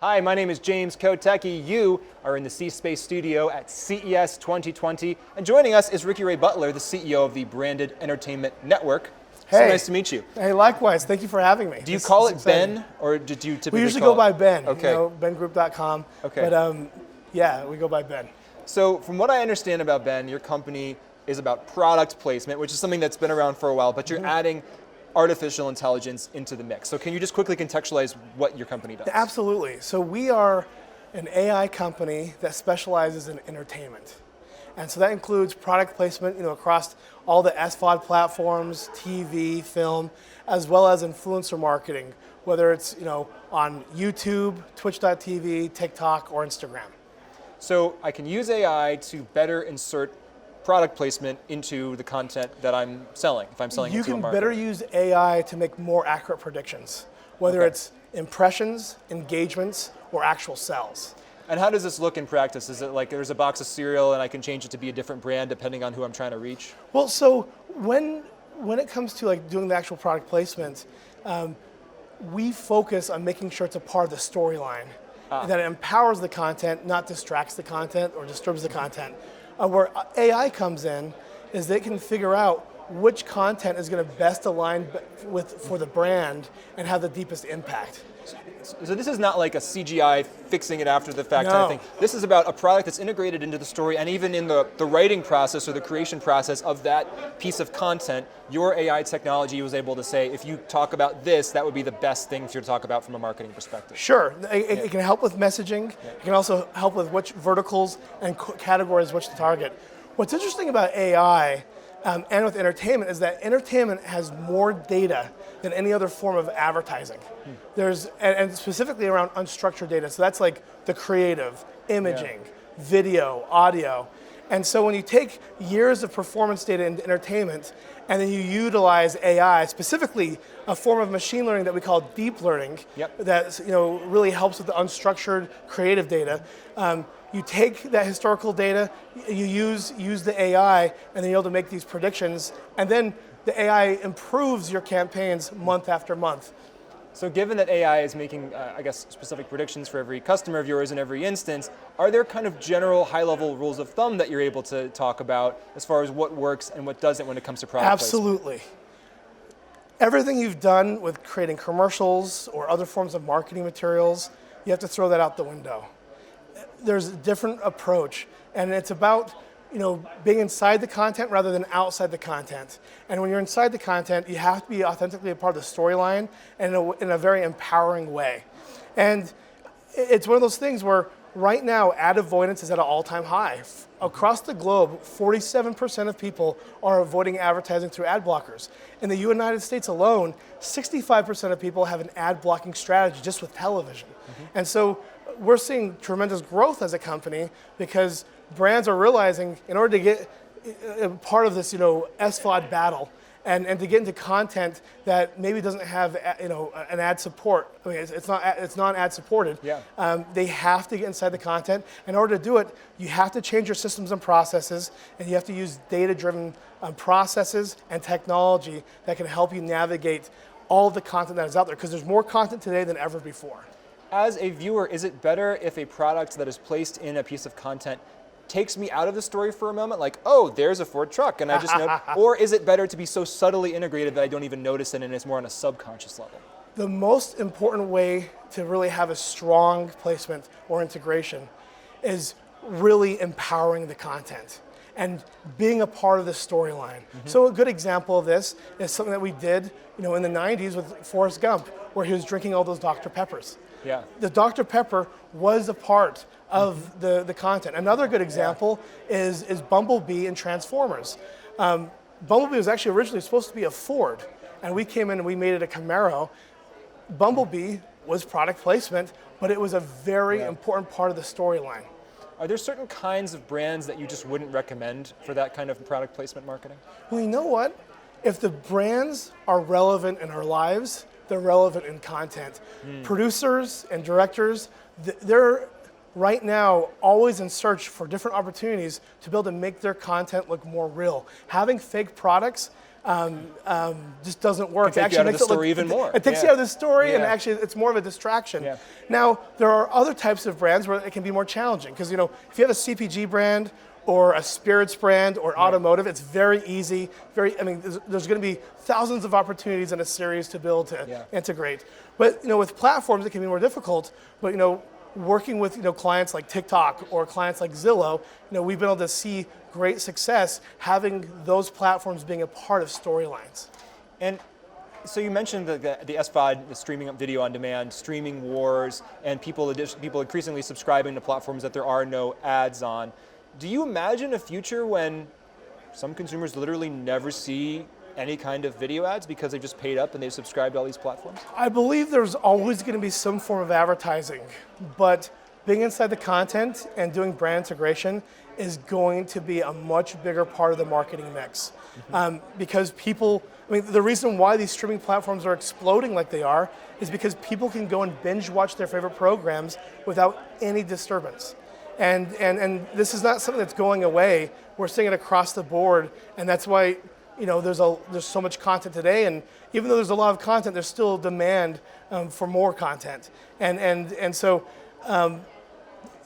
Hi, my name is James Kotecki. You are in the C-Space studio at CES 2020. And joining us is Ricky Ray Butler, the CEO of the Branded Entertainment Network. Hey. So nice to meet you. Hey, likewise. Thank you for having me. Do you call it Ben, or did you typically We usually call go by Ben, Okay. bengroup.com. Okay. But yeah, we go by Ben. So from what I understand about Ben, your company is about product placement, which is something that's been around for a while, but you're adding artificial intelligence into the mix. So can you just quickly contextualize what your company does? Absolutely. So we are an AI company that specializes in entertainment. And so that includes product placement, across all the SVOD platforms, TV, film, as well as influencer marketing, whether it's, on YouTube, Twitch.tv, TikTok, or Instagram. So I can use AI to better insert product placement into the content that I'm selling, if I'm selling You into a can market. better use AI to make more accurate predictions, whether it's impressions, engagements, or actual sales. And how does this look in practice? Is it like there's a box of cereal and I can change it to be a different brand depending on who I'm trying to reach? Well, so when it comes to doing the actual product placement, we focus on making sure it's a part of the storyline, that it empowers the content, not distracts the content or disturbs the content. Where AI comes in is they can figure out which content is going to best align for the brand and have the deepest impact. So this is not like a CGI fixing it after the fact No. kind of thing. This is about a product that's integrated into the story, and even in the writing process or the creation process of that piece of content, your AI technology was able to say, if you talk about this, that would be the best thing for you to talk about from a marketing perspective. Sure, it can help with messaging. It can also help with which verticals and categories which to target. What's interesting about AI and with entertainment is that entertainment has more data than any other form of advertising. There's, and specifically around unstructured data. So that's like the creative, imaging, video, audio. And so when you take years of performance data into entertainment and then you utilize AI, specifically a form of machine learning that we call deep learning, that really helps with the unstructured creative data. You take that historical data, you use the AI, and then you're able to make these predictions, and then the AI improves your campaigns month after month. So given that AI is making, specific predictions for every customer of yours in every instance, are there kind of general high-level rules of thumb that you're able to talk about as far as what works and what doesn't when it comes to product Absolutely. Everything you've done with creating commercials or other forms of marketing materials, you have to throw that out the window. There's a different approach, and it's about being inside the content rather than outside the content. And when you're inside the content, you have to be authentically a part of the storyline and in a very empowering way. And it's one of those things where right now ad avoidance is at an all-time high. Across the globe, 47% of people are avoiding advertising through ad blockers. In the United States alone, 65% of people have an ad blocking strategy just with television. And so we're seeing tremendous growth as a company because brands are realizing in order to get part of this, SVOD battle and to get into content that maybe doesn't have, an ad support. I mean, it's not ad supported. They have to get inside the content. In order to do it, you have to change your systems and processes, and you have to use data-driven processes and technology that can help you navigate all the content that is out there because there's more content today than ever before. As a viewer, is it better if a product that is placed in a piece of content takes me out of the story for a moment, like, oh, there's a Ford truck, and I just know, or is it better to be so subtly integrated that I don't even notice it and it's more on a subconscious level? The most important way to really have a strong placement or integration is really empowering the content and being a part of the storyline. So a good example of this is something that we did, in the 90s with Forrest Gump, where he was drinking all those Dr. Peppers. The Dr. Pepper was a part of the content. Another good example is Bumblebee in Transformers. Bumblebee was actually originally supposed to be a Ford, and we came in and we made it a Camaro. Bumblebee was product placement, but it was a very important part of the storyline. Are there certain kinds of brands that you just wouldn't recommend for that kind of product placement marketing? Well, you know what? If the brands are relevant in our lives, they're relevant in content. Producers and directors, they're right now always in search for different opportunities to be able to make their content look more real. Having fake products just doesn't work. Can take you out of the story even more. It takes you out of the story, and actually it's more of a distraction. Yeah. Now, there are other types of brands where it can be more challenging, because if you have a CPG brand or a spirits brand or automotive, it's very easy. There's going to be thousands of opportunities in a series to build to integrate. But with platforms, it can be more difficult. But working with clients like TikTok or clients like Zillow, we've been able to see great success having those platforms being a part of storylines. And so you mentioned the SVOD, the streaming up video on demand, streaming wars, and people increasingly subscribing to platforms that there are no ads on. Do you imagine a future when some consumers literally never see any kind of video ads because they've just paid up and they've subscribed to all these platforms? I believe there's always going to be some form of advertising, but being inside the content and doing brand integration is going to be a much bigger part of the marketing mix. Because the reason why these streaming platforms are exploding like they are is because people can go and binge watch their favorite programs without any disturbance. And this is not something that's going away. We're seeing it across the board, and that's why there's so much content today, and even though there's a lot of content, there's still demand for more content. And so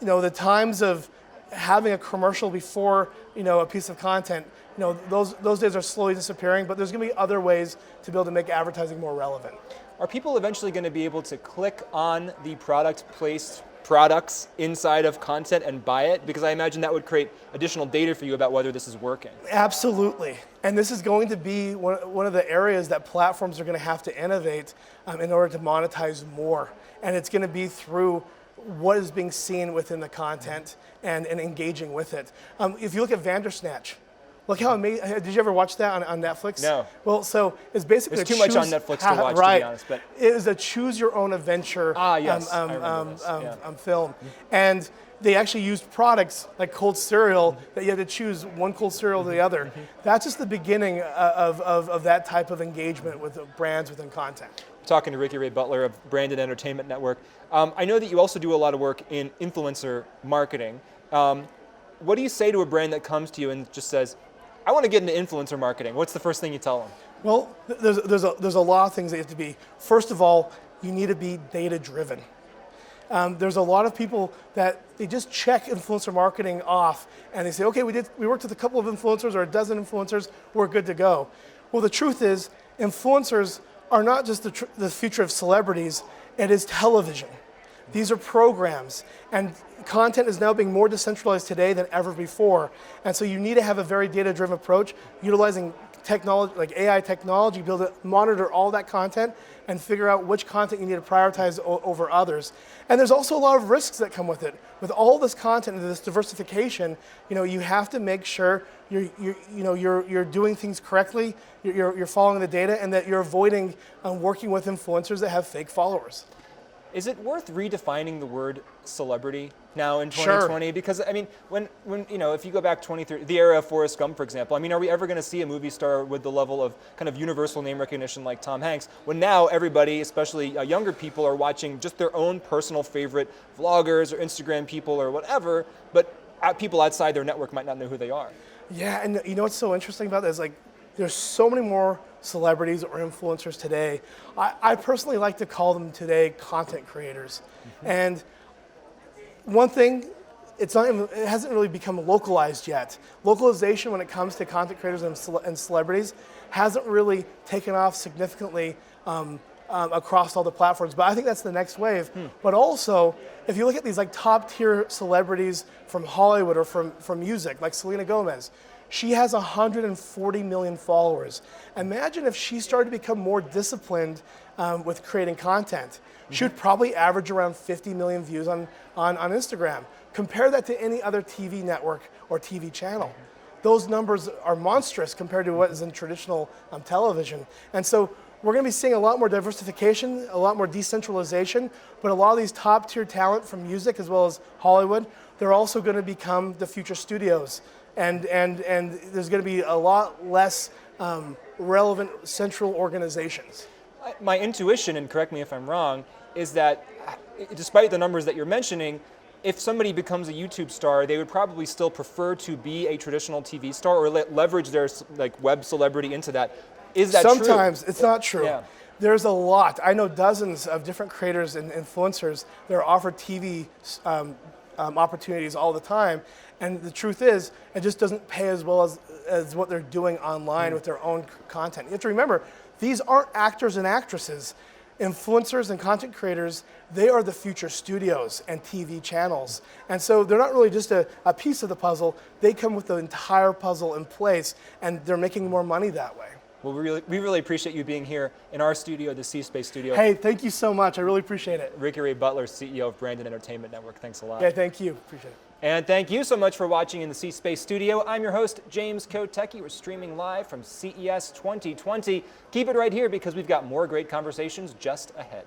the times of having a commercial before a piece of content, those days are slowly disappearing, but there's going to be other ways to be able to make advertising more relevant. Are people eventually going to be able to click on the products inside of content and buy it? Because I imagine that would create additional data for you about whether this is working. Absolutely. And this is going to be one of the areas that platforms are going to have to innovate in order to monetize more. And it's going to be through what is being seen within the content and engaging with it. If you look at Vandersnatch, look how amazing. Did you ever watch that on Netflix? No. Well, so it's basically There's too much on Netflix to watch, right. to be honest. But it is a choose your own adventure film. And they actually used products like cold cereal that you had to choose one cold cereal to the other. That's just the beginning of that type of engagement with brands within content. Talking to Ricky Ray Butler of Branded Entertainment Network. I know that you also do a lot of work in influencer marketing. What do you say to a brand that comes to you and just says, I want to get into influencer marketing? What's the first thing you tell them? Well, there's a lot of things that you have to be. First of all, you need to be data driven. There's a lot of people that they just check influencer marketing off and they say, okay, we worked with a couple of influencers or a dozen influencers, we're good to go. Well, the truth is, influencers are not just the future of celebrities, it is television. These are programs, and content is now being more decentralized today than ever before. And so you need to have a very data-driven approach, utilizing technology, like AI technology, be able to monitor all that content and figure out which content you need to prioritize over others. And there's also a lot of risks that come with it. With all this content and this diversification, you have to make sure you're doing things correctly, you're following the data, and that you're avoiding working with influencers that have fake followers. Is it worth redefining the word celebrity now in 2020? Sure. Because when if you go back 20, the era of Forrest Gump, for example, are we ever going to see a movie star with the level of kind of universal name recognition like Tom Hanks? When now everybody, especially younger people, are watching just their own personal favorite vloggers or Instagram people or whatever, but people outside their network might not know who they are. Yeah, and what's so interesting about that is there's so many more celebrities or influencers today. I personally like to call them today content creators. And one thing, it hasn't really become localized yet. Localization when it comes to content creators and celebrities hasn't really taken off significantly across all the platforms, but I think that's the next wave. But also, if you look at these top tier celebrities from Hollywood or from music, like Selena Gomez, she has 140 million followers. Imagine if she started to become more disciplined with creating content. She would probably average around 50 million views on Instagram. Compare that to any other TV network or TV channel. Those numbers are monstrous compared to what is in traditional television. And so we're going to be seeing a lot more diversification, a lot more decentralization, but a lot of these top tier talent from music as well as Hollywood, they're also going to become the future studios. And there's going to be a lot less relevant central organizations. My intuition, and correct me if I'm wrong, is that despite the numbers that you're mentioning, if somebody becomes a YouTube star, they would probably still prefer to be a traditional TV star or leverage their like web celebrity into that. Is that true? Sometimes it's not true. Yeah. There's a lot. I know dozens of different creators and influencers that are offered TV opportunities all the time. And the truth is, it just doesn't pay as well as what they're doing online with their own content. You have to remember, these aren't actors and actresses. Influencers and content creators, they are the future studios and TV channels. And so they're not really just a piece of the puzzle. They come with the entire puzzle in place, and they're making more money that way. Well, we really appreciate you being here in our studio, the C-Space studio. Hey, thank you so much. I really appreciate it. Ricky Ray Butler, CEO of Brandon Entertainment Network. Thanks a lot. Yeah, thank you. Appreciate it. And thank you so much for watching in the C-Space studio. I'm your host, James Kotecki. We're streaming live from CES 2020. Keep it right here because we've got more great conversations just ahead.